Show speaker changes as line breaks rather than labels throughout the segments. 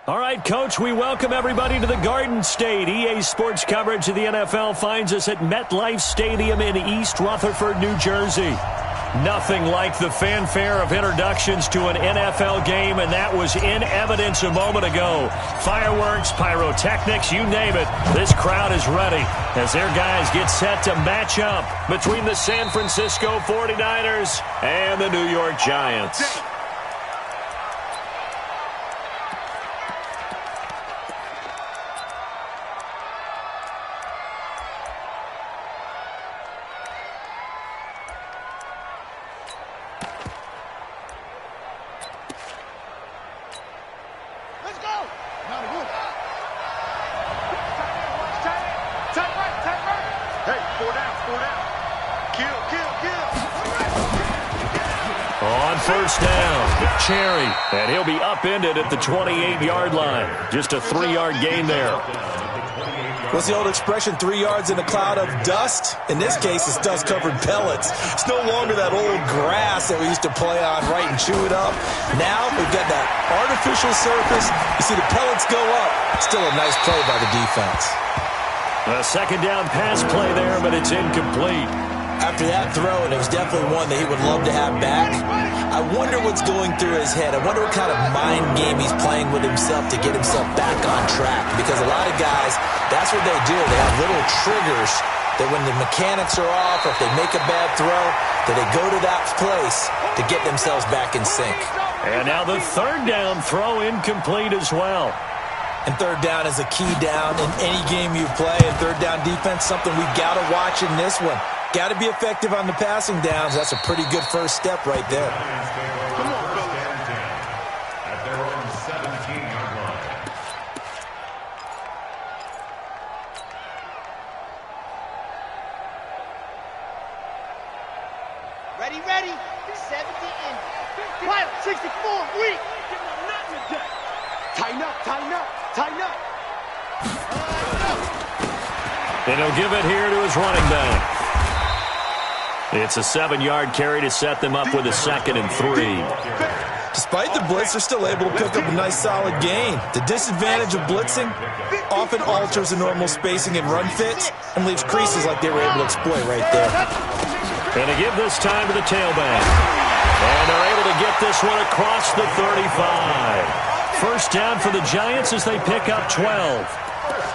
All right, Coach, we welcome everybody to the Garden State. EA Sports coverage of the NFL finds us at MetLife Stadium in East Rutherford, New Jersey. Nothing like the fanfare of introductions to an NFL game, and that was in evidence a moment ago. Fireworks, pyrotechnics, you name it. This crowd is ready as their guys get set to match up between the San Francisco 49ers and the New York Giants. First down, Cherry, and he'll be upended at the 28-yard line. Just a 3-yard gain there.
What's the old expression, 3 yards in a cloud of dust? In this case, it's dust-covered pellets. It's no longer that old grass that we used to play on, right, and chew it up. Now we've got that artificial surface. You see the pellets go up. Still a nice play by the defense.
A second down pass play there, but it's incomplete.
After that throw, and it was definitely one that he would love to have back, I wonder what's going through his head. I wonder what kind of mind game he's playing with himself to get himself back on track. Because a lot of guys, that's what they do. They have little triggers that when the mechanics are off, or if they make a bad throw, that they go to that place to get themselves back in sync.
And now the third down throw incomplete as well.
And third down is a key down in any game you play. And third down defense, something we've got to watch in this one. Got to be effective on the passing downs. That's a pretty good first step right there.
Come on, at their own 17-yard line.
Ready. 70 in. Wild, 64, weak. Tighten up.
And he'll give it here to his running back. It's a 7-yard carry to set them up with a 2nd and 3.
Despite the blitz, they're still able to pick up a nice solid gain. The disadvantage of blitzing often alters the normal spacing and run fits and leaves creases like they were able to exploit right there.
And to give this time to the tailback. And they're able to get this one across the 35. First down for the Giants as they pick up 12.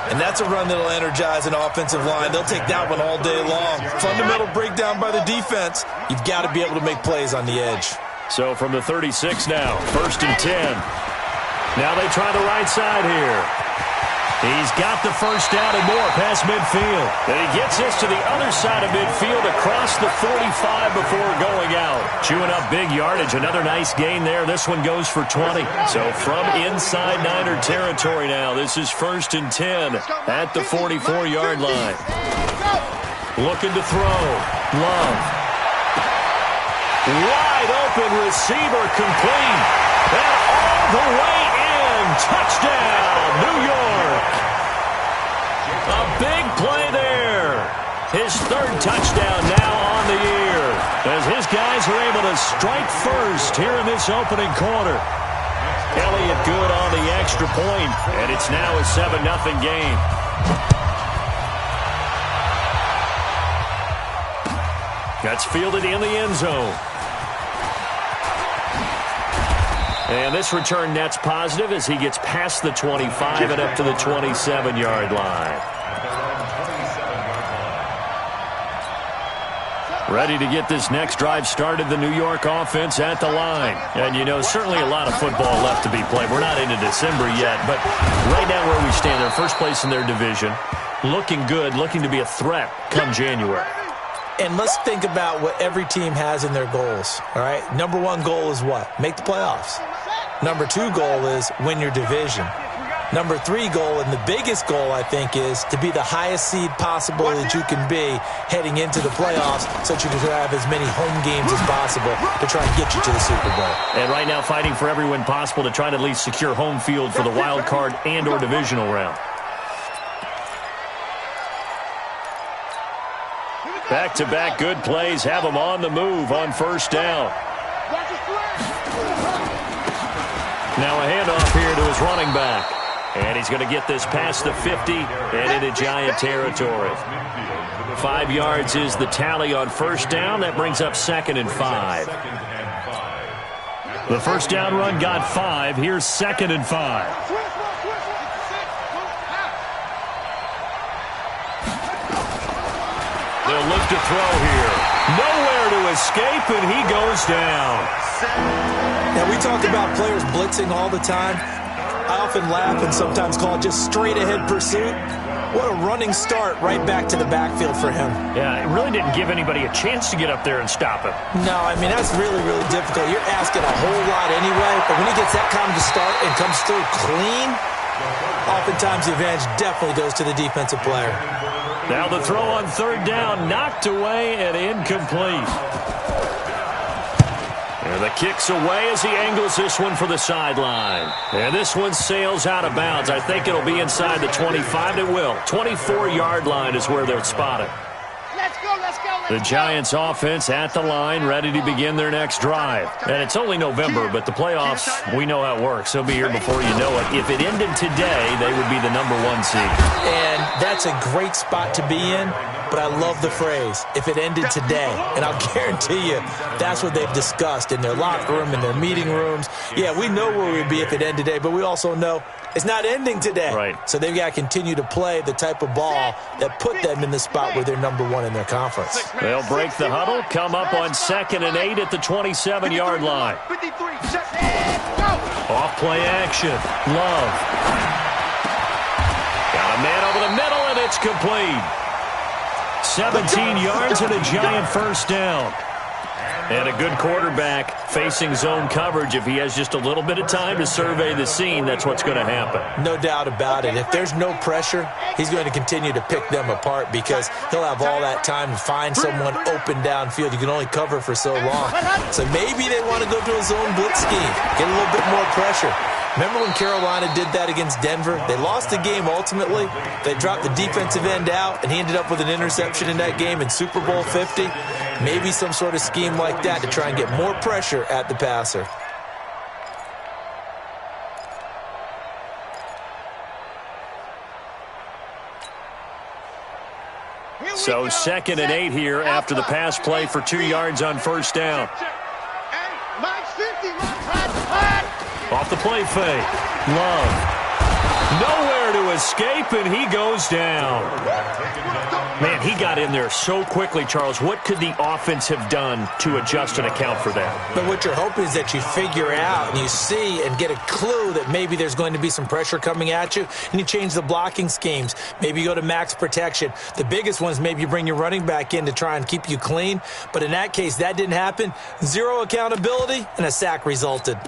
And that's a run that'll energize an offensive line. They'll take that one all day long. Fundamental breakdown by the defense. You've got to be able to make plays on the edge.
So from the 36 now, 1st and 10. Now they try the right side here. He's got the first down and more past midfield. And he gets this to the other side of midfield across the 45 before going out. Chewing up big yardage. Another nice gain there. This one goes for 20. So from inside Niner territory now, this is 1st and 10 at the 44-yard line. Looking to throw. Love. Wide open receiver complete. And all the way in. Touchdown, New York. A big play there. His 3rd touchdown now on the year as his guys are able to strike first here in this opening quarter. Elliott good on the extra point, and it's now a 7-0 game. That's fielded in the end zone. And this return net's positive as he gets past the 25 and up to the 27-yard line. Ready to get this next drive started, the New York offense at the line. And, you know, certainly a lot of football left to be played. We're not into December yet, but right now where we stand, they're first place in their division. Looking good, looking to be a threat come January.
And let's think about what every team has in their goals, all right? Number 1 goal is what? Make the playoffs. Number 2 goal is win your division. Number 3 goal, and the biggest goal, I think, is to be the highest seed possible that you can be heading into the playoffs so that you can have as many home games as possible to try and get you to the Super Bowl.
And right now fighting for every win possible to try to at least secure home field for the wild card and or divisional round. Back-to-back good plays have them on the move on first down. Now a handoff here to his running back. And he's going to get this past the 50 and into Giant territory. 5 yards is the tally on first down. That brings up 2nd and 5. The first down run got 5. Here's 2nd and 5. They'll look to throw here. Nowhere to escape, and he goes down.
Now, we talk about players blitzing all the time. I often laugh and sometimes call it just straight-ahead pursuit. What a running start right back to the backfield for him.
Yeah, it really didn't give anybody a chance to get up there and stop him.
No, I mean, that's really, really difficult. You're asking a whole lot anyway, but when he gets that kind of start and comes through clean, oftentimes the advantage definitely goes to the defensive player.
Now the throw on 3rd down, knocked away and incomplete. And the kick's away as he angles this one for the sideline. And this one sails out of bounds. I think it'll be inside the 25. It will. 24-yard line is where they'll spot it.
Let's go, let's go, let's go.
The Giants offense at the line, ready to begin their next drive. And it's only November, but the playoffs, we know how it works. They'll be here before you know it. If it ended today, they would be the #1 seed.
And that's a great spot to be in. But I love the phrase, if it ended today. And I'll guarantee you that's what they've discussed in their locker room, in their meeting rooms. Yeah, we know where we'd be if it ended today, but we also know it's not ending today.
Right.
So they've got to continue to play the type of ball that put them in the spot where they're #1 in their conference.
They'll break the huddle, come up on 2nd and 8 at the 27-yard line. Off play action. Love. Got a man over the middle, and it's complete. 17 yards and a Giant first down. And a good quarterback facing zone coverage. If he has just a little bit of time to survey the scene, that's what's going to happen.
No doubt about it. If there's no pressure, he's going to continue to pick them apart because he'll have all that time to find someone open downfield. You can only cover for so long. So maybe they want to go to a zone blitz scheme, get a little bit more pressure. Remember when Carolina did that against Denver? They lost the game ultimately. They dropped the defensive end out, and he ended up with an interception in that game in Super Bowl 50. Maybe some sort of scheme like that to try and get more pressure at the passer.
So 2nd and 8 here after the pass play for 2 yards on first down. Off the play fake. Love. Nowhere to escape, and he goes down. Man, he got in there so quickly, Charles. What could the offense have done to adjust and account for that?
But what you're hoping is that you figure out and you see and get a clue that maybe there's going to be some pressure coming at you, and you change the blocking schemes. Maybe you go to max protection. The biggest one is maybe you bring your running back in to try and keep you clean. But in that case, that didn't happen. Zero accountability, and a sack resulted.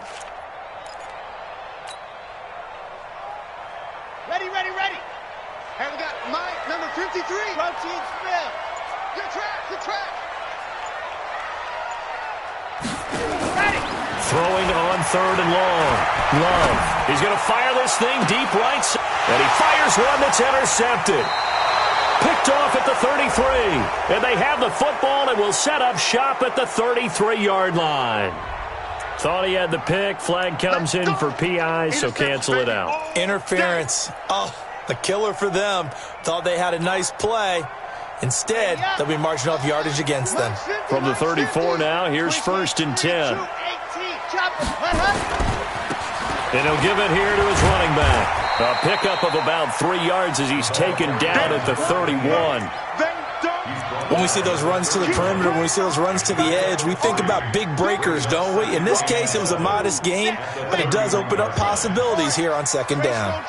Ready. Hey, we got my number 53. Protein spill. Good track. Ready.
Throwing on 3rd and long. Love. He's going to fire this thing deep right side. And he fires one that's intercepted. Picked off at the 33. And they have the football and will set up shop at the 33-yard line. Thought he had the pick. Flag comes in for PI, so cancel it out.
Interference. Oh, a killer for them. Thought they had a nice play. Instead, they'll be marching off yardage against them.
From the 34 now, here's 1st and 10. And he'll give it here to his running back. A pickup of about 3 yards as he's taken down at the 31.
When we see those runs to the perimeter, when we see those runs to the edge, we think about big breakers, don't we? In this case, it was a modest gain, but it does open up possibilities here on 2nd down.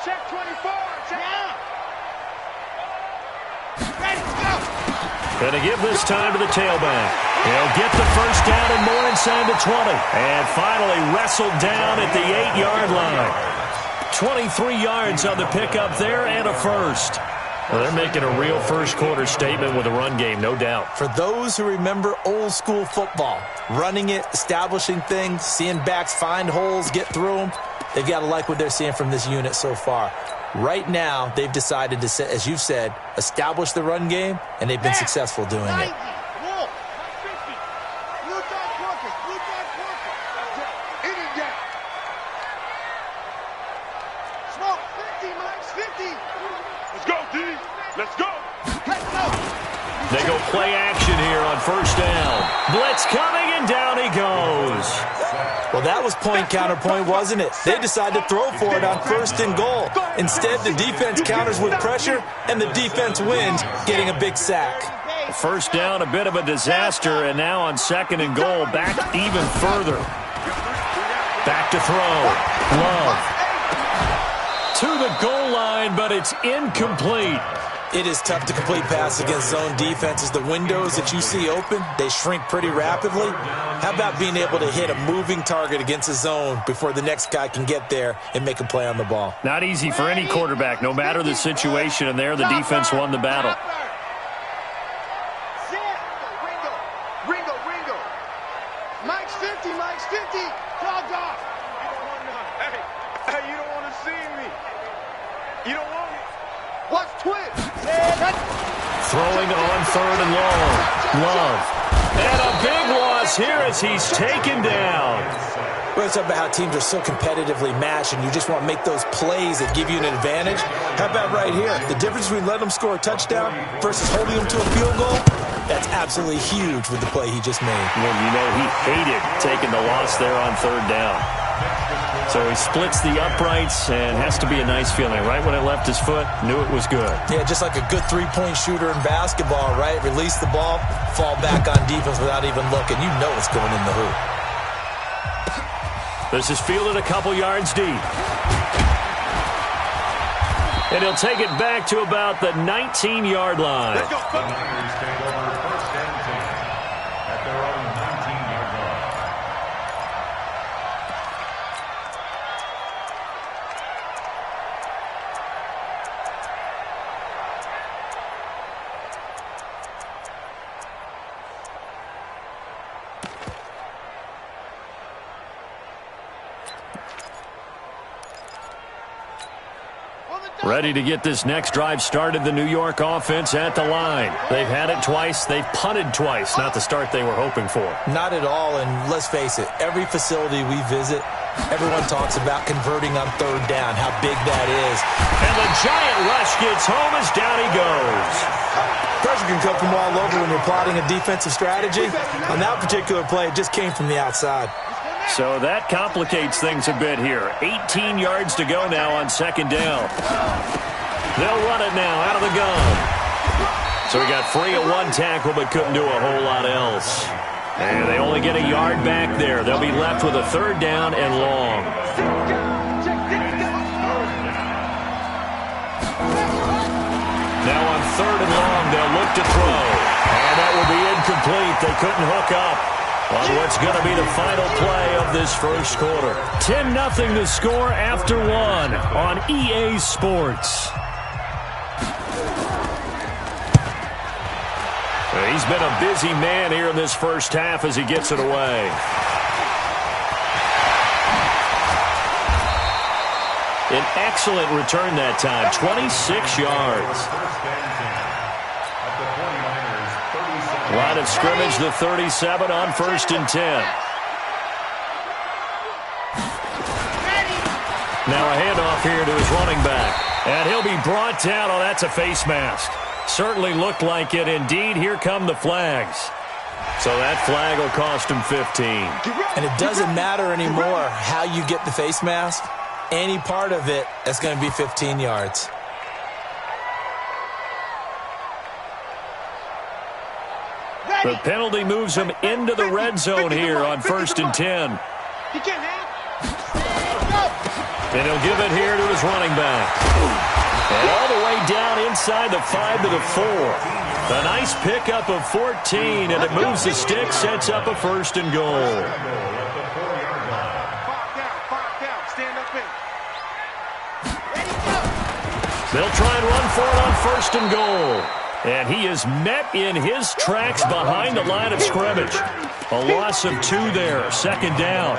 Check 24.
Going to give this time to the tailback. He'll get the first down and more inside the 20. And finally wrestled down at the 8-yard line. 23 yards on the pickup there and a first. Well, they're making a real first-quarter statement with a run game, no doubt.
For those who remember old-school football, running it, establishing things, seeing backs find holes, get through them, they've got to like what they're seeing from this unit so far. Right now, they've decided to, as you've said, establish the run game, and they've been successful doing it.
50.
Let's go, D. Let's go.
Let's go.
They go play action here on first down. Blitz coming, and down he goes.
Well, that was point counterpoint, wasn't it? They decided to throw for it on first and goal. Instead, the defense counters with pressure, and the defense wins, getting a big sack.
First down, a bit of a disaster, and now on second and goal, back even further. Back to throw. Love. To the goal line, but it's incomplete.
It is tough to complete pass against zone defenses. The windows that you see open, they shrink pretty rapidly. How about being able to hit a moving target against a zone before the next guy can get there and make a play on the ball?
Not easy for any quarterback, no matter the situation, and there the defense won the battle.
Ringo. Mike's 50, Mike's 50. Dog off.
Hey, you don't want to see me. You don't want me.
Watch twist.
Throwing on third and long. Love. And a big loss here as he's taken down.
Well, it's about how teams are so competitively matched, and you just want to make those plays that give you an advantage. How about right here? The difference between letting them score a touchdown versus holding them to a field goal, that's absolutely huge with the play he just made.
Well, you know, he hated taking the loss there on third down. So he splits the uprights, and has to be a nice feeling. Right when it left his foot, knew it was good.
Yeah, just like a good three-point shooter in basketball, right? Release the ball, fall back on defense without even looking. You know it's going in the hoop.
This is fielded a couple yards deep. And he'll take it back to about the 19-yard line.
Let's go. The Niners take over first and 10 at their own 19-yard line.
Ready to get this next drive started, the New York offense at the line. They've had it twice. They've punted twice. Not the start they were hoping for.
Not at all, and let's face it, every facility we visit, everyone talks about converting on third down, how big that is.
And the giant rush gets home as down he goes.
Pressure can come from all over when you're plotting a defensive strategy. On that particular play, it just came from the outside.
So that complicates things a bit here. 18 yards to go now on second down. They'll run it now out of the gun. So he got free of one tackle but couldn't do a whole lot else. And they only get a yard back there. They'll be left with a third down and long. Now on third and long, they'll look to throw. And that will be incomplete. They couldn't hook up on what's going to be the final play of this first quarter. 10-0 the score after one on EA Sports. He's been a busy man here in this first half as he gets it away. An excellent return that time, 26 yards. Line of scrimmage, the 37 on first and 10. Now a handoff here to his running back. And he'll be brought down. Oh, that's a face mask. Certainly looked like it. Indeed, here come the flags. So that flag will cost him 15.
And it doesn't matter anymore how you get the face mask. Any part of it, that's going to be 15 yards.
The penalty moves him into the red zone here on first and 10. And he'll give it here to his running back. And all the way down inside the 5 to the 4. A nice pickup of 14, and it moves the stick, sets up a first and goal. They'll try and run for it on first and goal. And he is met in his tracks behind the line of scrimmage. A loss of 2 there, second down.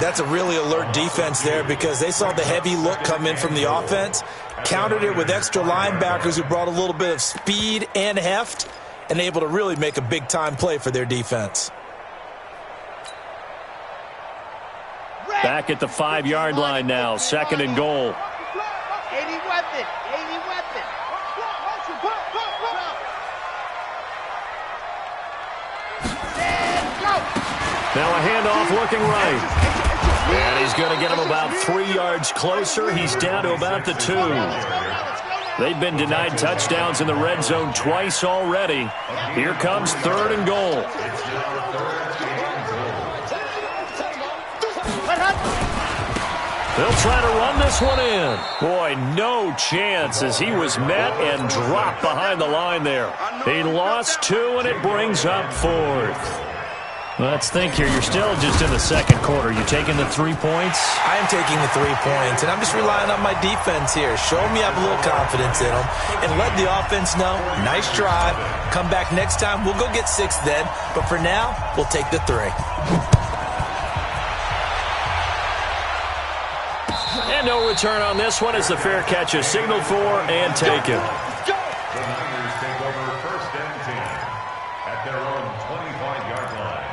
That's a really alert defense there because they saw the heavy look come in from the offense, countered it with extra linebackers who brought a little bit of speed and heft, and able to really make a big-time play for their defense.
Back at the 5-yard line now, second and goal.
Any weapon,
Now a handoff looking right. And he's going to get him about 3 yards closer. He's down to about the 2. They've been denied touchdowns in the red zone twice already. Here comes 3rd and goal. They'll try to run this one in. Boy, no chance as he was met and dropped behind the line there. He lost 2, and it brings up 4th. Let's think here. You're still just in the second quarter. You taking the 3 points?
I am taking the 3 points, and I'm just relying on my defense here. Show me I have a little confidence in them, and let the offense know, nice drive. Come back next time. We'll go get 6 then, but for now, we'll take the 3.
And no return on this one as the fair catch is signaled for and taken.
The Niners take over 1st and 10 at their own 25-yard line.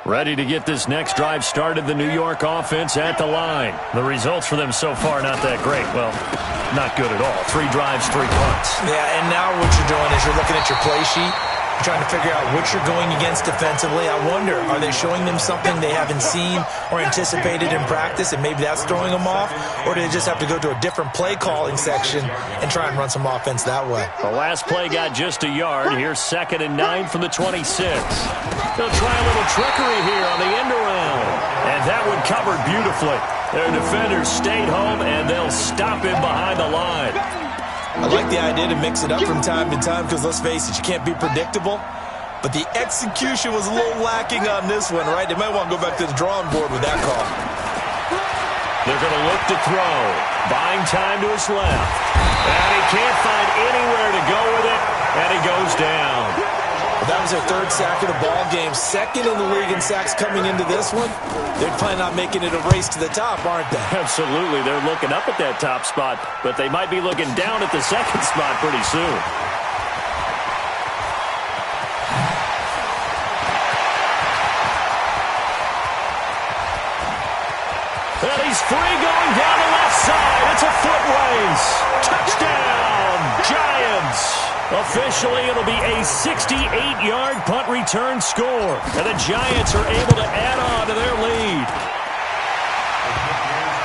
Ready to get this next drive started, the New York offense at the line. The results for them so far not that great. Well, not good at all. 3 drives, 3 punts.
Yeah, and now what you're doing is you're looking at your play sheet. You're trying to figure out what you're going against defensively. I wonder, are they showing them something they haven't seen or anticipated in practice, and maybe that's throwing them off? Or do they just have to go to a different play calling section and try and run some offense that way?
The last play got just a yard. Here's 2nd and 9 from the 26. They'll try a little trickery here on the end around. And that one covered beautifully. Their defenders stayed home, and they'll stop him behind the line.
I like the idea to mix it up from time to time because, let's face it, you can't be predictable. But the execution was a little lacking on this one, right? They might want to go back to the drawing board with that call.
They're going to look to throw. Buying time to his left. And he can't find anywhere to go with it, and he goes down.
Well, that was their 3rd sack of the ball game. 2nd in the league in sacks coming into this one. They're planning on making it a race to the top, aren't they?
Absolutely. They're looking up at that top spot, but they might be looking down at the 2nd spot pretty soon. And he's free going down the left side. It's a foot race. Touchdown, Giants. Officially, it'll be a 68-yard punt return score. And the Giants are able to add on to their lead.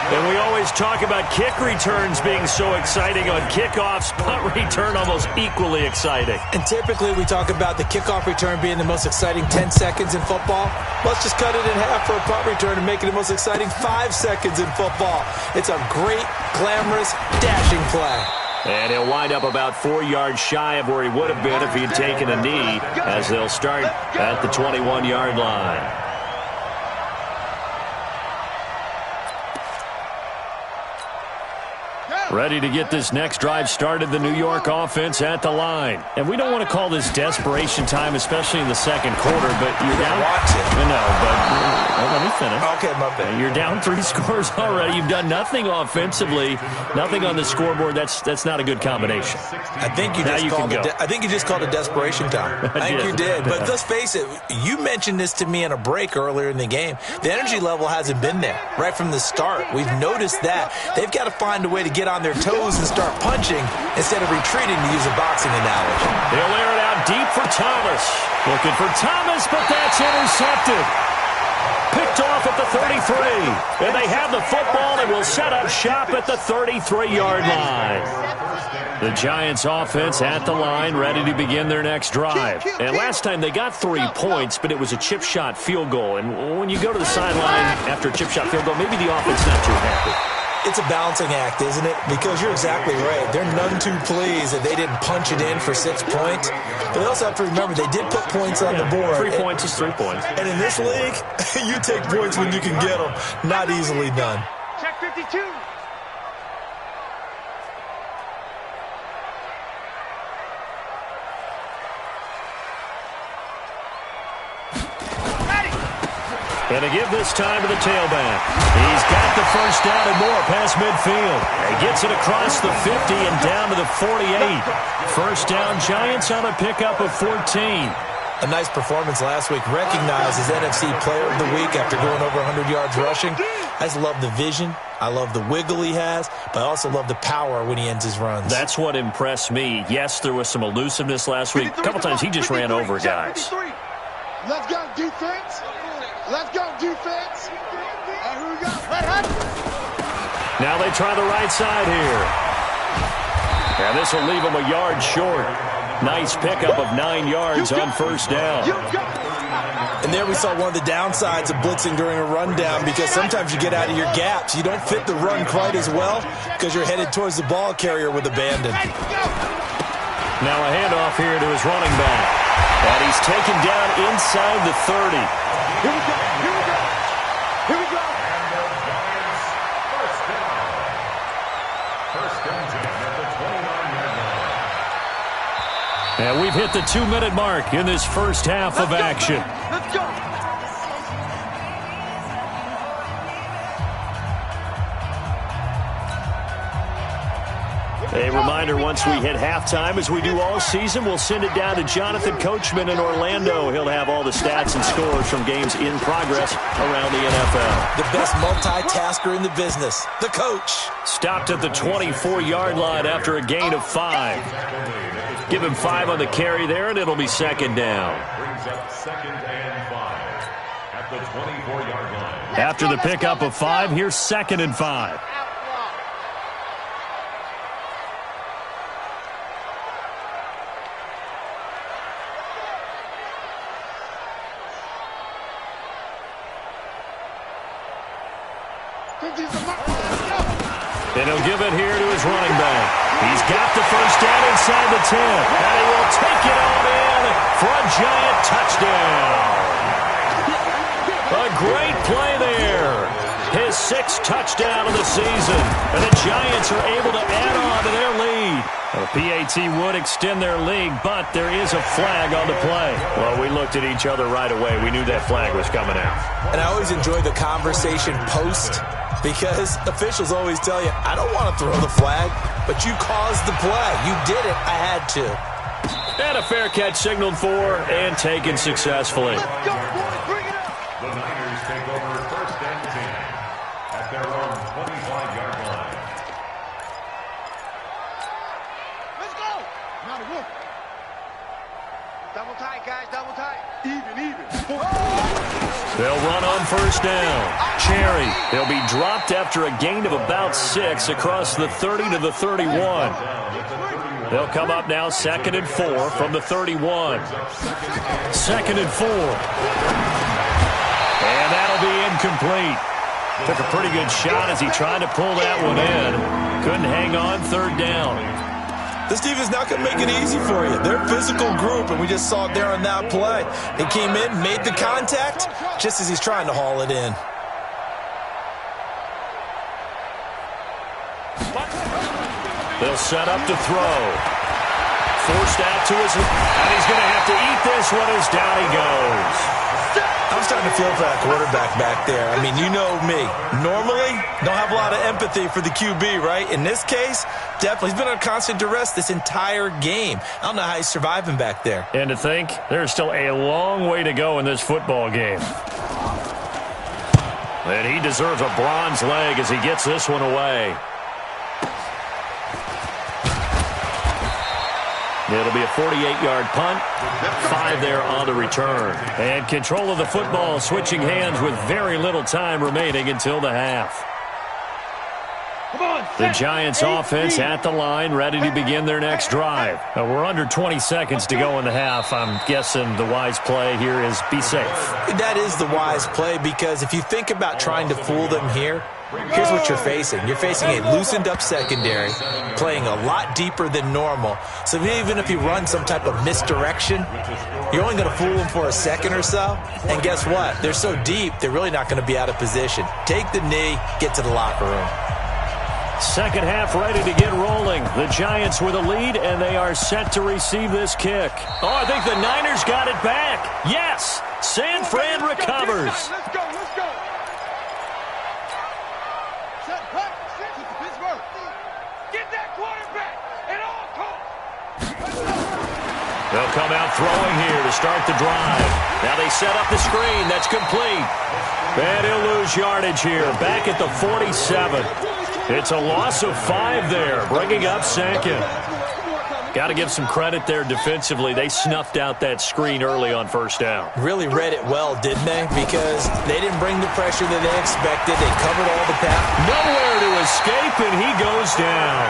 And we always talk about kick returns being so exciting on kickoffs. Punt return almost equally exciting.
And typically we talk about the kickoff return being the most exciting 10 seconds in football. Let's just cut it in half for a punt return and make it the most exciting 5 seconds in football. It's a great, glamorous, dashing play.
And he'll wind up about 4 yards shy of where he would have been if he had taken a knee, as they'll start at the 21-yard line. Ready to get this next drive started, the New York offense at the line. And we don't want to call this desperation time, especially in the second quarter, but you're down. No, but let me finish.
Okay, my bad.
You're down 3 scores already. You've done nothing offensively, nothing on the scoreboard. That's not a good combination.
I think you just called it desperation time. I think you did. But let's face it, you mentioned this to me in a break earlier in the game. The energy level hasn't been there right from the start. We've noticed that. They've got to find a way to get on their toes and start punching instead of retreating, to use a boxing analogy.
They'll air it out deep for Thomas. Looking for Thomas, but that's intercepted. Picked off at the 33. And they have the football and will set up shop at the 33-yard line. The Giants offense at the line, ready to begin their next drive. And last time they got 3 points, but it was a chip shot field goal. And when you go to the sideline after a chip shot field goal, maybe the offense not too happy.
It's a balancing act, isn't it? Because you're exactly right. They're none too pleased that they didn't punch it in for 6 points. But they also have to remember they did put points on the board.
3 points is 3 points.
And in this league, you take points when you can get them. Not easily done.
Check 52.
And to give this time to the tailback. He's got the first down and more past midfield. He gets it across the 50 and down to the 48. First down, Giants on a pickup of 14.
A nice performance last week. Recognized as NFC Player of the Week after going over 100 yards rushing. I just love the vision. I love the wiggle he has, but I also love the power when he ends his runs.
That's what impressed me. Yes, there was some elusiveness last week. A couple times he just ran over guys.
Let's go, defense. Let's go, defense. Here we go.
Now they try the right side here. And this will leave him a yard short. Nice pickup of 9 yards on first down.
And there we saw one of the downsides of blitzing during a rundown, because sometimes you get out of your gaps. You don't fit the run quite as well because you're headed towards the ball carrier with abandon.
Now a handoff here to his running back. And he's taken down inside the 30.
Here we go. Here we go. Here we go.
First and 10 at the 29-yard line.
And we've hit the 2-minute mark in this first half of action.
Let's go.
A reminder, once we hit halftime, as we do all season, we'll send it down to Jonathan Coachman in Orlando. He'll have all the stats and scores from games in progress around the NFL.
The best multitasker in the business, the coach.
Stopped at the 24-yard line after a gain of 5. Give him 5 on the carry there, and it'll be second down.
Brings up second and 5 at the 24-yard line.
After the pickup of 5, here's second and 5. And he'll give it here to his running back. He's got the first down inside the 10. And he will take it on in for a giant touchdown. A great play there. His 6th touchdown of the season. And the Giants are able to add on to their lead. The PAT would extend their lead, but there is a flag on the play. Well, we looked at each other right away. We knew that flag was coming out.
And I always enjoy the conversation post, because officials always tell you, I don't want to throw the flag, but you caused the play. You did it. I had to.
And a fair catch signaled for and taken successfully.
Let's go, boys. Bring it up.
The Niners take over first and 10 at their own 25-yard line.
Let's go. Now the wolf. Double tight, guys. Double tight. Even.
They'll run on first down. Cherry, he'll be dropped after a gain of about 6 across the 30 to the 31. They'll come up now second and 4 from the 31. Second and 4. And that'll be incomplete. Took a pretty good shot as he tried to pull that one in. Couldn't hang on, third down.
This defense not going to make it easy for you. They're a physical group, and we just saw it there on that play. He came in, made the contact, just as he's trying to haul it in.
They'll set up to throw. Forced out to his... And he's going to have to eat this one as down he goes.
I'm starting to feel for that quarterback back there. I mean, you know me. Normally, don't have a lot of empathy for the QB, right? In this case, definitely. He's been under constant duress this entire game. I don't know how he's surviving back there.
And to think, there's still a long way to go in this football game. And he deserves a bronze leg as he gets this one away. It'll be a 48-yard punt. 5 there on the return. And control of the football, switching hands with very little time remaining until the half. The Giants offense at the line, ready to begin their next drive. Now, we're under 20 seconds to go in the half. I'm guessing the wise play here is be safe.
That is the wise play, because if you think about trying to fool them here, here's what you're facing. You're facing a loosened up secondary, playing a lot deeper than normal. So even if you run some type of misdirection, you're only going to fool them for a second or so. And guess what? They're so deep, they're really not going to be out of position. Take the knee, get to the locker room.
Second half ready to get rolling. The Giants with a lead, and they are set to receive this kick. Oh, I think the Niners got it back. Yes, San Fran recovers.
Let's go. Set, punt, set to Pittsburgh. Get that quarterback at all costs.
They'll come out throwing here to start the drive. Now they set up the screen. That's complete. And he'll lose yardage here. Back at the 47. It's a loss of 5 there, bringing up second. Got to give some credit there defensively. They snuffed out that screen early on first down.
Really read it well, didn't they? Because they didn't bring the pressure that they expected. They covered all the path.
Nowhere to escape, and he goes down.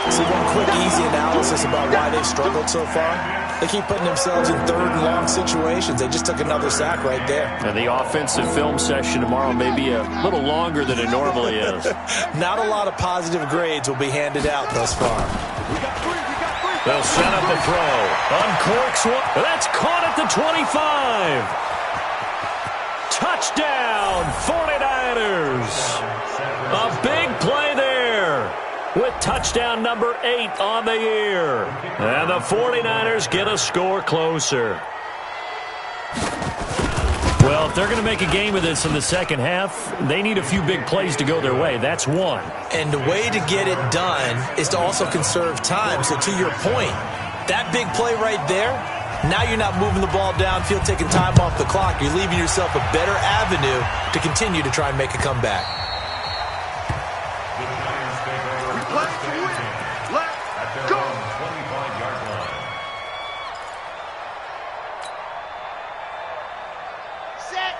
See, one quick, easy analysis about why they've struggled so far. They keep putting themselves in third and long situations. They just took another sack right there.
And the offensive film session tomorrow may be a little longer than it normally is.
Not a lot of positive grades will be handed out thus far.
They'll set up the throw. Uncorks one. That's caught at the 25. Touchdown, 49ers. A big play there, with touchdown number 8 on the year. And the 49ers get a score closer. Well, if they're going to make a game of this in the second half, they need a few big plays to go their way. That's one.
And the way to get it done is to also conserve time. So to your point, that big play right there, now you're not moving the ball downfield, taking time off the clock. You're leaving yourself a better avenue to continue to try and make a comeback.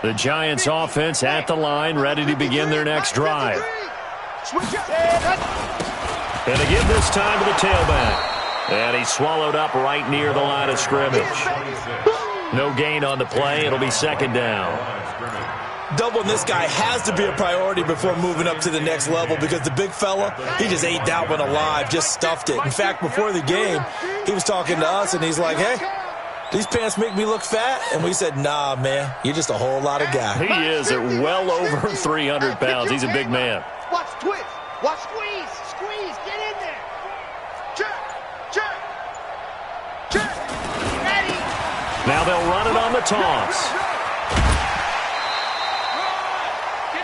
The Giants offense at the line, ready to begin their next drive. And again this time to the tailback. And he's swallowed up right near the line of scrimmage. No gain on the play. It'll be second down.
Doubling this guy has to be a priority before moving up to the next level, because the big fella, he just ate that one alive, just stuffed it. In fact, before the game, he was talking to us, and he's like, hey, these pants make me look fat? And we said, nah, man, you're just a whole lot of guy.
He is at well over 300 pounds. He's a big man.
Watch twist. Watch squeeze. Squeeze. Get in there. Check. Check. Check. Ready.
Now they'll run it on the toss.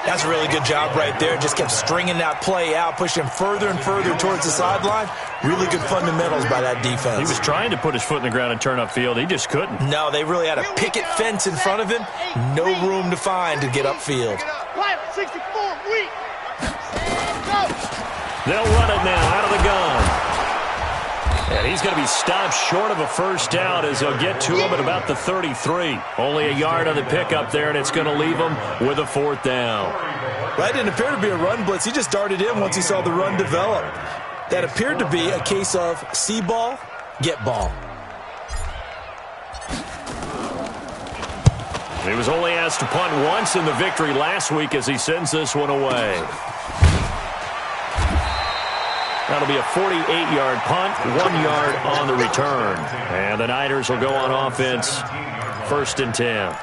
That's a really good job right there. Just kept stringing that play out, pushing further and further towards the sideline. Really good fundamentals by that defense.
He was trying to put his foot in the ground and turn upfield. He just couldn't.
No, they really had a picket fence in front of him. No room to find to get upfield.
64, weak. Go.
They'll run it now out of the gun. And he's going to be stopped short of a first down as they'll get to him at about the 33. Only a yard on the pickup there, and it's going to leave him with a fourth down.
That didn't appear to be a run blitz. He just darted in once he saw the run develop. That appeared to be a case of see ball, get ball.
He was only asked to punt once in the victory last week as he sends this one away. That'll be a 48-yard punt, 1 yard on the return. And the Niners will go on offense, 1st and 10.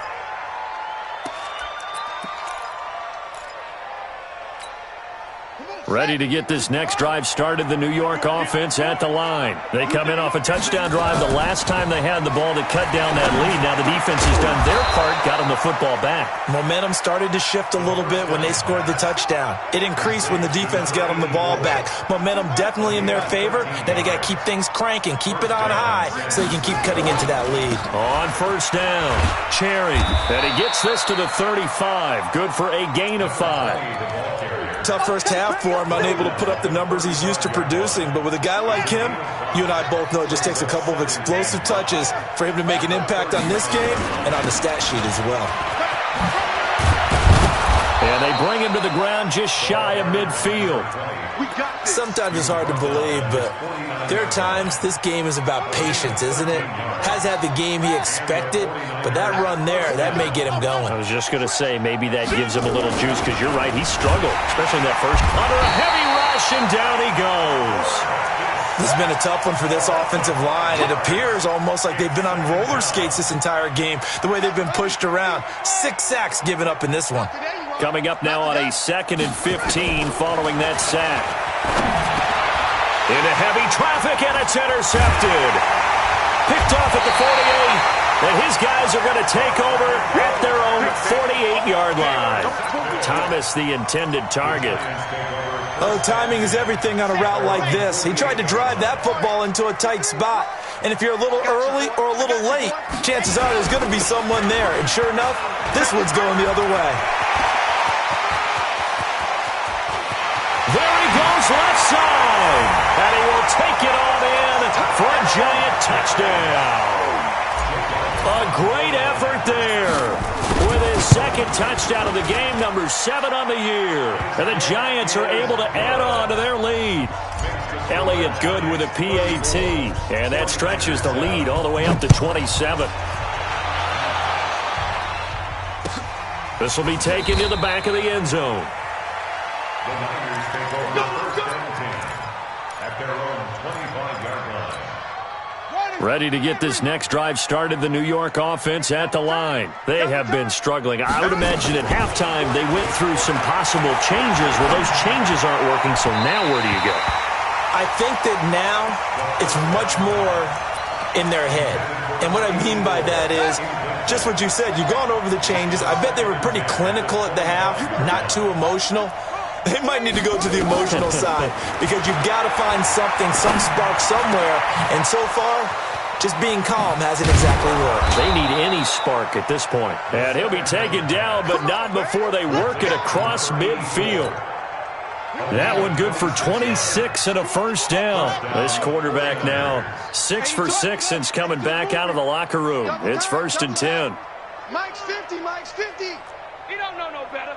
Ready to get this next drive started, the New York offense at the line. They come in off a touchdown drive the last time they had the ball to cut down that lead. Now the defense has done their part, got them the football back.
Momentum started to shift a little bit when they scored the touchdown. It increased when the defense got them the ball back. Momentum definitely in their favor. Now they got to keep things cranking, keep it on high so they can keep cutting into that lead.
On first down, Cherry. And he gets this to the 35. Good for a gain of 5.
Tough first half for him, unable to put up the numbers he's used to producing. But with a guy like him, you and I both know it just takes a couple of explosive touches for him to make an impact on this game and on the stat sheet as well.
And they bring him to the ground just shy of midfield.
Sometimes it's hard to believe, but there are times this game is about patience, isn't it? Has had the game he expected, but that run there, that may get him going.
I was just going to say, maybe that gives him a little juice, because you're right, he struggled, especially in that first. Under a heavy rush, and down he goes.
This has been a tough one for this offensive line. It appears almost like they've been on roller skates this entire game, the way they've been pushed around. 6 sacks given up in this one.
Coming up now on a 2nd and 15 following that sack. Into heavy traffic, and it's intercepted. Picked off at the 48, and his guys are going to take over at their own 48-yard line. Thomas, the intended target.
Oh, timing is everything on a route like this. He tried to drive that football into a tight spot. And if you're a little early or a little late, chances are there's going to be someone there. And sure enough, this one's going the other way.
There he goes, left side. And he will take it on in for a giant touchdown. A great effort there. With his second touchdown of the game, number 7 on the year. And the Giants are able to add on to their lead. Elliott Good with a PAT. And that stretches the lead all the way up to 27. This will be taken to the back of the end zone.
The Niners take over first and 10 at their own 25-yard line.
Ready to get this next drive started, the New York offense at the line. They have been struggling. I would imagine at halftime they went through some possible changes. Well, those changes aren't working, so now where do you go?
I think that now it's much more in their head. And what I mean by that is just what you said. You've gone over the changes. I bet they were pretty clinical at the half, not too emotional. They might need to go to the emotional side because you've got to find something, some spark somewhere. And so far, just being calm hasn't exactly worked.
They need any spark at this point. And he'll be taken down, but not before they work it across midfield. That one good for 26 and a first down. This quarterback now 6 for 6 since coming back out of the locker room. It's 1st and 10.
Mike's 50, Mike's 50. He don't know no better.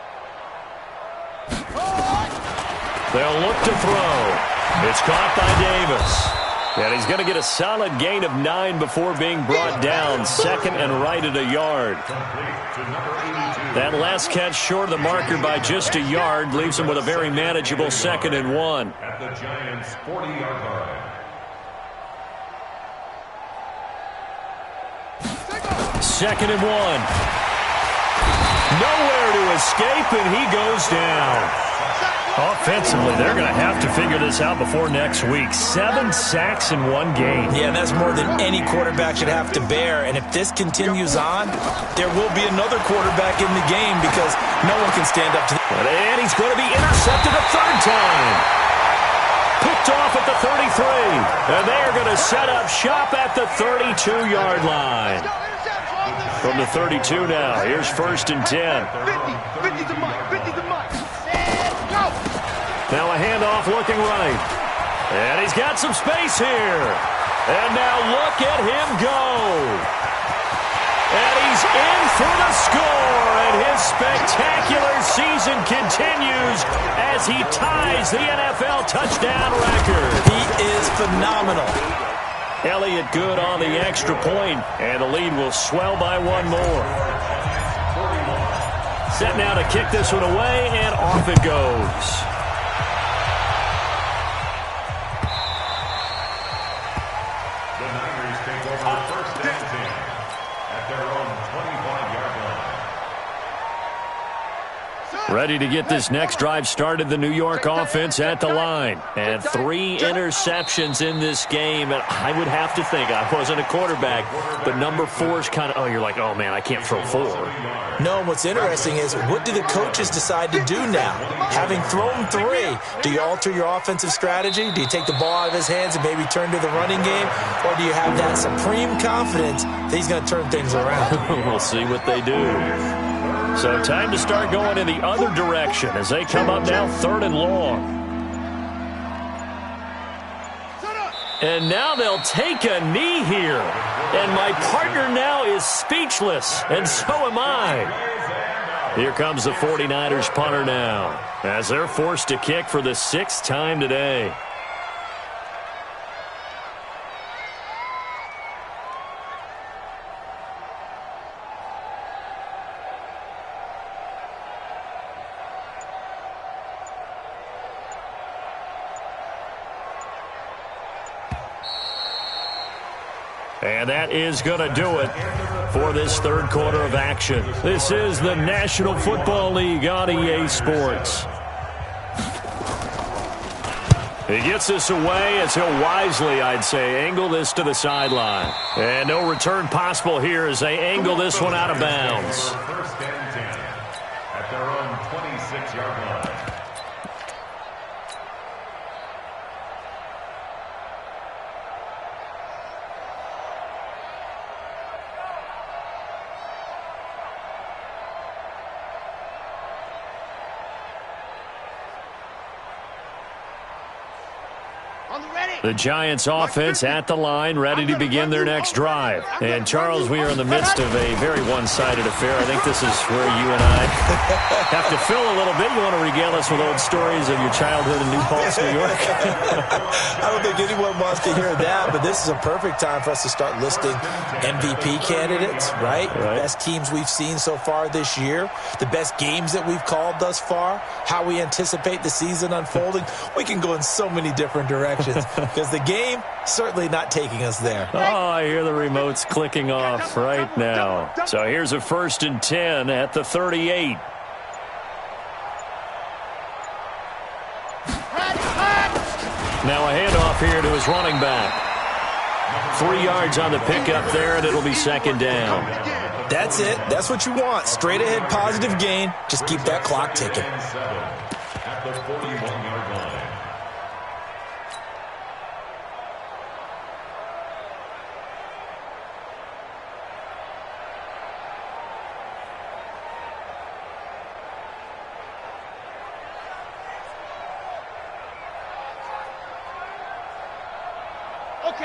They'll look to throw. It's caught by Davis. And he's going to get a solid gain of 9 before being brought down. 2nd and right at a yard. That last catch short of the marker by just a yard leaves him with a very manageable 2nd and 1.
At the Giants' 40-yard line.
2nd and 1. Nowhere to escape, and he goes down. Offensively, they're going to have to figure this out before next week. 7 sacks in one game.
Yeah, that's more than any quarterback should have to bear. And if this continues on, there will be another quarterback in the game because no one can stand up to him.
And he's going to be intercepted a 3rd time. Picked off at the 33. And they are going to set up shop at the 32-yard line. From the 32 now, here's 1st and 10.
50 to Mike, 50 to Mike. Go!
Now a handoff looking right. And he's got some space here. And now look at him go. And he's in for the score. And his spectacular season continues as he ties the NFL touchdown record.
He is phenomenal.
Elliott Good on the extra point, and the lead will swell by 1 more. Set now to kick this one away, and off it goes.
The Niners take over 1st and 10 at their own 25-yard line.
Ready to get this next drive started, the New York offense at the line. And 3 interceptions in this game. And I would have to think, I wasn't a quarterback, but number 4 is kind of, oh, you're like, oh, man, I can't throw 4.
No, what's interesting is what do the coaches decide to do now? Having thrown 3, do you alter your offensive strategy? Do you take the ball out of his hands and maybe turn to the running game? Or do you have that supreme confidence that he's going to turn things around?
We'll see what they do. So time to start going in the other direction as they come up now 3rd and long. And now they'll take a knee here. And my partner now is speechless, and so am I. Here comes the 49ers punter now as they're forced to kick for the 6th time today. And that is going to do it for this 3rd quarter of action. This is the National Football League on EA Sports. He gets this away as he'll wisely, I'd say, angle this to the sideline. And no return possible here as they angle this one out of bounds.
1st and 10 at their own 26-yard line.
The Giants offense at the line, ready to begin their next drive. And, Charles, we are in the midst of a very one-sided affair. I think this is where you and I have to fill a little bit. You want to regale us with old stories of your childhood in New Paltz, New York?
I don't think anyone wants to hear that, but this is a perfect time for us to start listing MVP candidates, right? Best teams we've seen so far this year, the best games that we've called thus far, how we anticipate the season unfolding. We can go in so many different directions. Because the game, certainly not taking us there.
Oh, I hear the remotes clicking off right now. So here's a 1st and 10 at the 38. Now a handoff here to his running back. 3 yards on the pickup there, and it'll be 2nd down.
That's it. That's what you want. Straight ahead, positive gain. Just keep that clock ticking.
At the 41-yard line.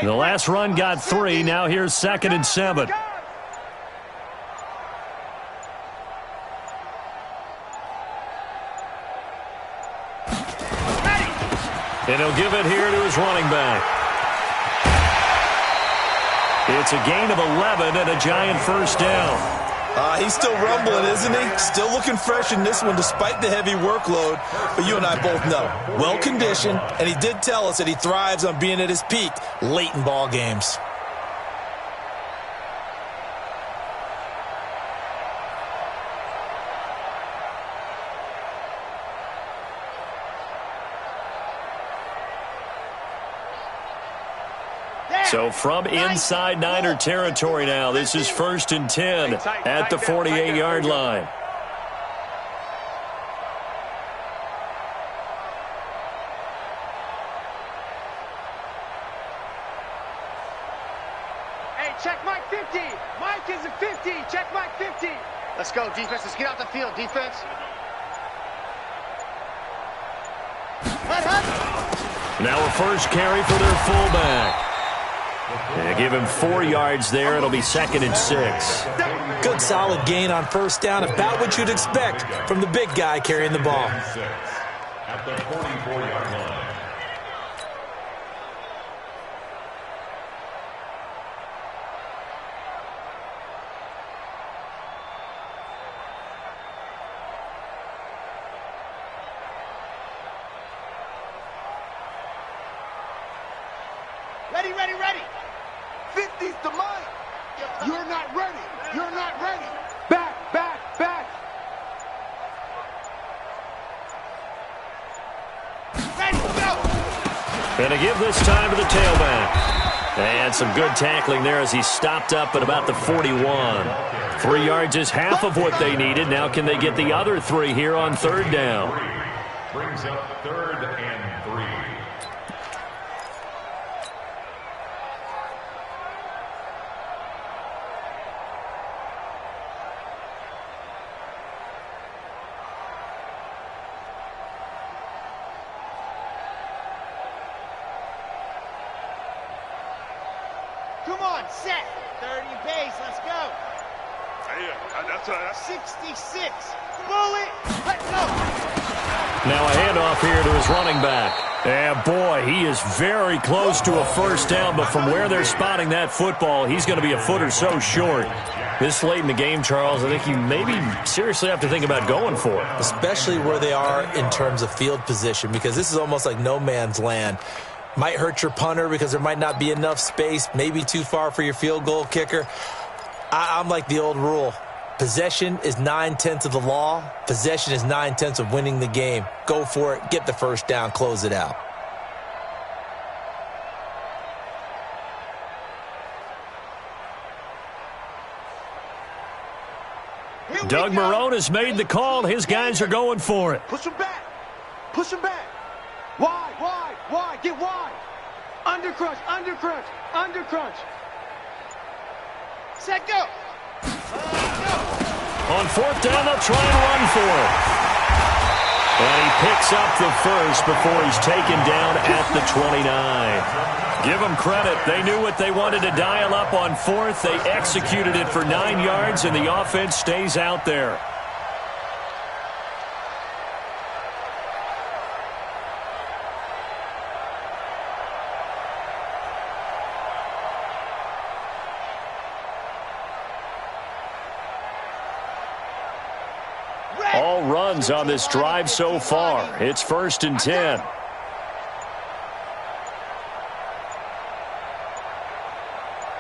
The last run got 3. Now here's 2nd and 7. And he'll give it here to his running back. It's a gain of 11 and a Giant 1st down.
He's still rumbling, isn't he? Still looking fresh in this one despite the heavy workload. But you and I both know, well-conditioned, and he did tell us that he thrives on being at his peak late in ball games.
So from inside Niner territory now, this is 1st and 10 at the 48-yard line.
Hey, check Mike 50. Mike is a 50. Check Mike 50. Let's go, defense. Let's get out the field, defense.
Now a first carry for their fullback. Yeah, give him 4 yards there. It'll be 2nd and 6.
Good solid gain on 1st down. About what you'd expect from the big guy carrying the ball.
At the 44-yard line.
Ready, ready, ready. 50's to Mike. You're not ready. You're not ready. Back, back, back. Ready, go.
And to give this time to the tailback. And some good tackling there as he stopped up at about the 41. 3 yards is half of what they needed. Now can they get the other 3 here on 3rd down?
Brings up 3rd and 3.
Come on, set. 30 base, let's go.
That's
66. Bullet. Let's go.
Now a handoff here to his running back. And boy, he is very close to a 1st down, but from where they're spotting that football, he's going to be a foot or so short. This late in the game, Charles, I think you maybe seriously have to think about going for it.
Especially where they are in terms of field position, because this is almost like no man's land. Might hurt your punter because there might not be enough space, maybe too far for your field goal kicker. I'm like the old rule. Possession is 9/10 of the law. Possession is 9/10 of winning the game. Go for it. Get the 1st down. Close it out.
Doug Marrone has made the call. His guys are going for it.
Push him back. Push him back. Wide, wide, wide. Get wide. Under crunch, under crunch, under crunch. Set, go.
On 4th down, they'll try and run for it. And he picks up the first before he's taken down at the 29. Give them credit. They knew what they wanted to dial up on fourth. They executed it for 9 yards, and the offense stays out there. All runs on this drive so far. It's 1st and 10.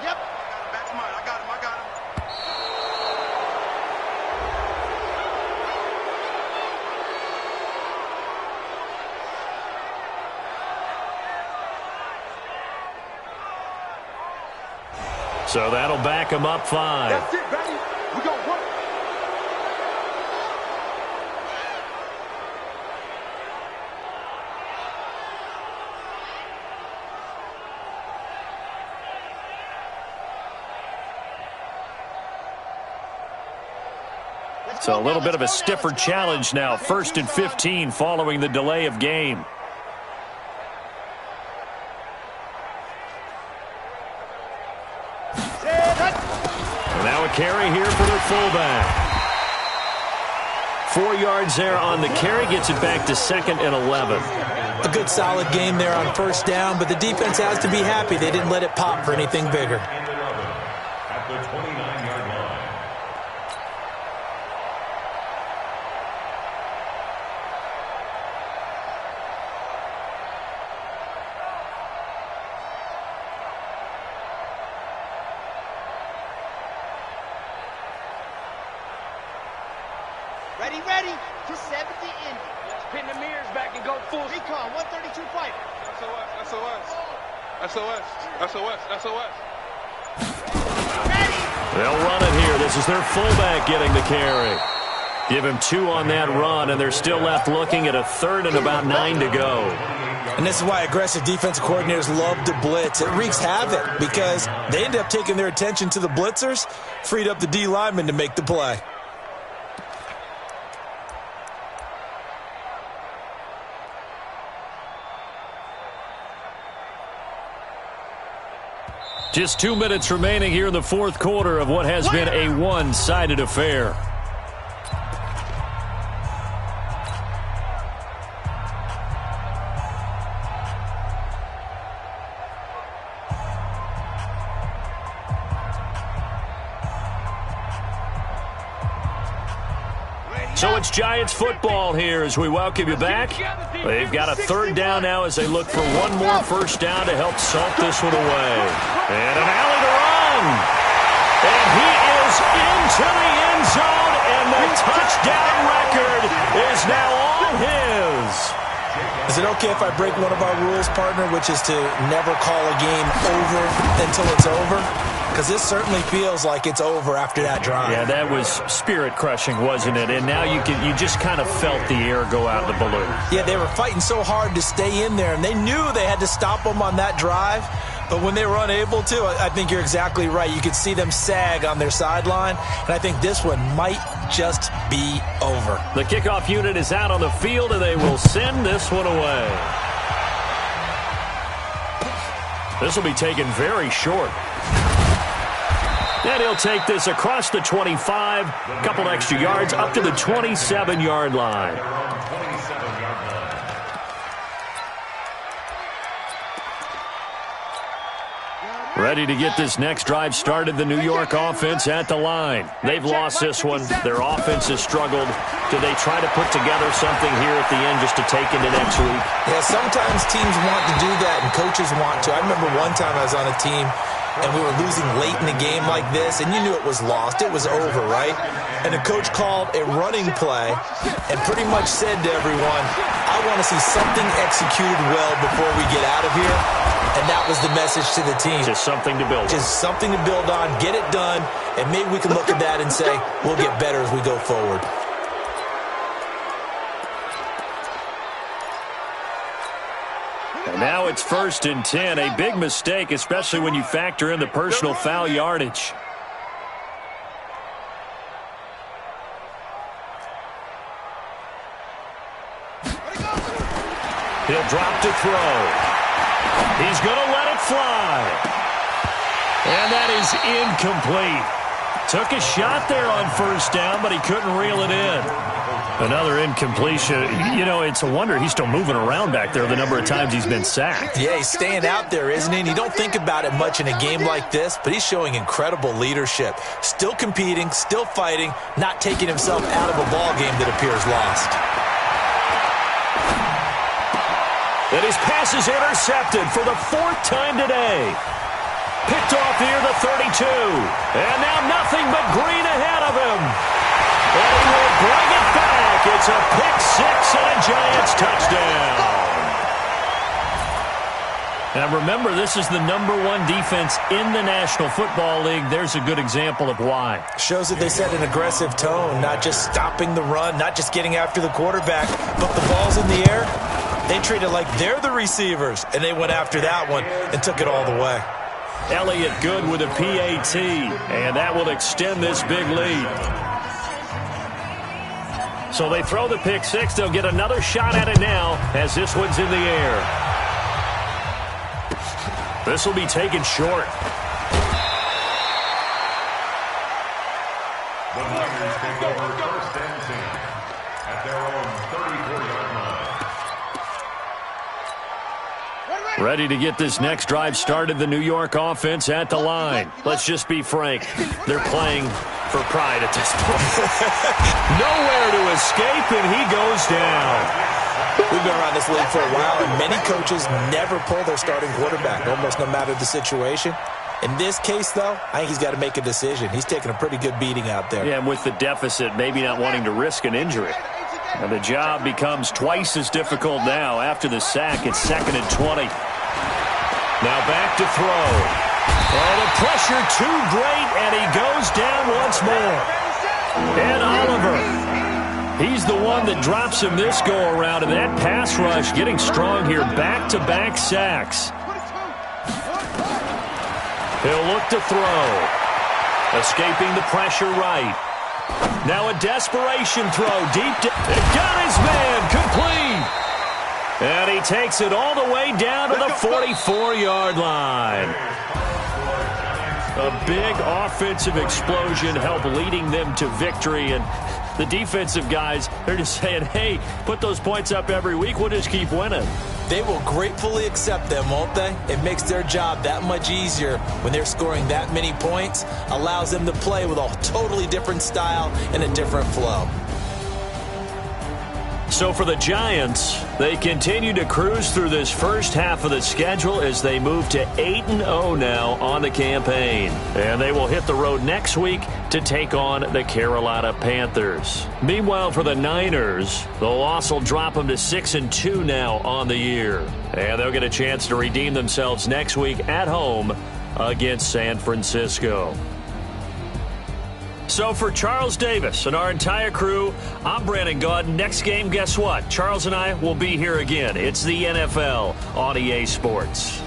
Yep. Back to mine. I got him.
So that'll back him up 5.
That's it, baby. We gon' work.
So a little bit of a stiffer challenge now. 1st and 15 following the delay of game. And now a carry here for their fullback. 4 yards there on the carry. Gets it back to 2nd and 11.
A good solid game there on first down, but the defense has to be happy they didn't let it pop for anything bigger.
At the 29-yard line.
Ready. To 70 Indy.
Let's pin the mirrors back and go full.
Recon, 132 fighter.
SOS.
Ready.
They'll run it here. This is their fullback getting the carry. Give him 2 on that run, and they're still left looking at a 3rd and about 9 to go.
And this is why aggressive defensive coordinators love to blitz. It wreaks havoc because they end up taking their attention to the blitzers, freed up the D lineman to make the play.
Just 2 minutes remaining here in the 4th quarter of what has been a one-sided affair. So it's Giants football here as we welcome you back. They've got a 3rd down now as they look for one more first down to help salt this one away. And an alley to run. And he is into the end zone, and the touchdown record is now all his.
Is it okay if I break one of our rules, partner, which is to never call a game over until it's over? Because this certainly feels like it's over after that drive.
Yeah, that was spirit-crushing, wasn't it? And now you just kind of felt the air go out of the balloon.
Yeah, they were fighting so hard to stay in there, and they knew they had to stop them on that drive. But when they were unable to, I think you're exactly right. You could see them sag on their sideline, and I think this one might just be over.
The kickoff unit is out on the field, and they will send this one away. This will be taken very short. And he'll take this across the 25, a couple extra yards, up to the 27-yard line. Ready to get this next drive started, the New York offense at the line. They've lost this one. Their offense has struggled. Do they try to put together something here at the end just to take into next week?
Yeah, sometimes teams want to do that and coaches want to. I remember one time I was on a team and we were losing late in the game like this, and you knew it was lost. It was over, right? And the coach called a running play and pretty much said to everyone, I want to see something executed well before we get out of here. And that was the message to the team.
Just something to build on.
Just something to build on, get it done, and maybe we can look at that and say, we'll get better as we go forward.
And now it's 1st and 10. A big mistake, especially when you factor in the personal foul yardage. He'll drop to throw. He's going to let it fly. And that is incomplete. Took a shot there on first down, but he couldn't reel it in. Another incompletion. You know, it's a wonder he's still moving around back there the number of times he's been sacked.
Yeah, he's staying out there, isn't he? And you don't think about it much in a game like this, but he's showing incredible leadership. Still competing, still fighting, not taking himself out of a ball game that appears lost.
And his pass is intercepted for the 4th time today. Picked off near the 32. And now nothing but green ahead of him. And he will bring it back. It's a pick-6 and a Giants touchdown. Now remember, this is the #1 defense in the National Football League. There's a good example of why.
Shows that they set an aggressive tone, not just stopping the run, not just getting after the quarterback, but the ball's in the air. They treat it like they're the receivers, and they went after that one and took it all the way.
Elliott good with a PAT, and that will extend this big lead. So they throw the pick-6. They'll get another shot at it now as this one's in the air. This will be taken short.
The Niners take over 1st and 10 at their own 34-yard line.
Ready to get this next drive started, the New York offense at the line. Let's just be frank. They're playing for pride at this point. Nowhere to escape, and he goes down.
We've been around this league for a while, and many coaches never pull their starting quarterback, almost no matter the situation. In this case, though, I think he's got to make a decision. He's taking a pretty good beating out there.
Yeah, and with the deficit, maybe not wanting to risk an injury. And the job becomes twice as difficult now. After the sack, it's 2nd and 20. Now back to throw. Oh, the pressure too great, and he goes down once more. And Oliver, he's the one that drops him this go-around, and that pass rush getting strong here. Back-to-back sacks. He'll look to throw. Escaping the pressure right. Now a desperation throw deep. It got his man complete. And he takes it all the way down to the 44-yard line. A big offensive explosion helped leading them to victory. And the defensive guys, they're just saying, hey, put those points up every week. We'll just keep winning.
They will gratefully accept them, won't they? It makes their job that much easier when they're scoring that many points. Allows them to play with a totally different style and a different flow.
So for the Giants, they continue to cruise through this first half of the schedule as they move to 8-0 now on the campaign. And they will hit the road next week to take on the Carolina Panthers. Meanwhile, for the Niners, the loss will drop them to 6-2 now on the year. And they'll get a chance to redeem themselves next week at home against San Francisco. So for Charles Davis and our entire crew, I'm Brandon Gaudin. Next game, guess what? Charles and I will be here again. It's the NFL on EA Sports.